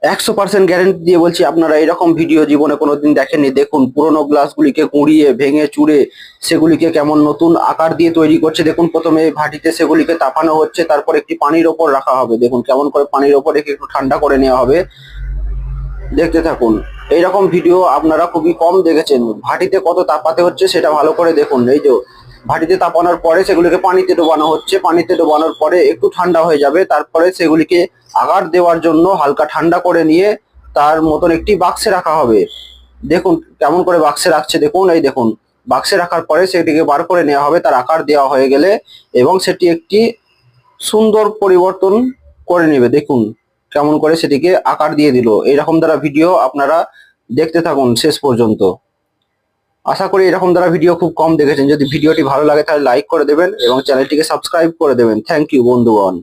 100% guarantee দিয়ে বলছি, আপনারা এরকম ভিডিও জীবনে কোনোদিন দেখেননি। দেখুন পুরোনো গ্লাসগুলিকে গুঁড়িয়ে ভেঙে চুরে সেগুলিকে কেমন নতুন আকার দিয়ে তৈরি করছে। দেখুন প্রথমে ভাটিতে সেগুলিকে তাপানো হচ্ছে, তারপর একটি পানির ওপর রাখা হবে। দেখুন কেমন করে পানির ওপর রেখে একটু ঠান্ডা করে নেওয়া হবে। দেখতে থাকুন। এইরকম ভিডিও আপনারা খুবই কম দেখেছেন। ভাটিতে কত তাপাতে হচ্ছে সেটা ভালো করে দেখুন। এই যে ভাটিতে তাপানোর পরে সেগুলিকে পানিতে ডোবানো হচ্ছে, পানিতে ডোবানোর পরে একটু ঠান্ডা হয়ে যাবে, তারপরে সেগুলিকে আগার দেওয়ার জন্য হালকা ঠান্ডা করে নিয়ে তার মতন একটি বাক্সে রাখা হবে। দেখুন কেমন করে বাক্সে রাখছে, দেখুন এই দেখুন। বাক্সে রাখার পরে সেটিকে বার করে নেওয়া হবে তার আকার দেওয়া হয়ে গেলে, এবং সেটি একটি সুন্দর পরিবর্তন করে নেবে। দেখুন কেমন করে সেটিকে আকার দিয়ে দিল। এরকম দ্বারা ভিডিও আপনারা দেখতে থাকুন শেষ পর্যন্ত। আশা করি এরকম দ্বারা ভিডিও খুব কম দেখেছেন। যদি ভিডিওটি ভালো লাগে তাহলে লাইক করে দেবেন এবং চ্যানেলটিকে সাবস্ক্রাইব করে দেবেন। থ্যাংক ইউ বন্ধুগণ।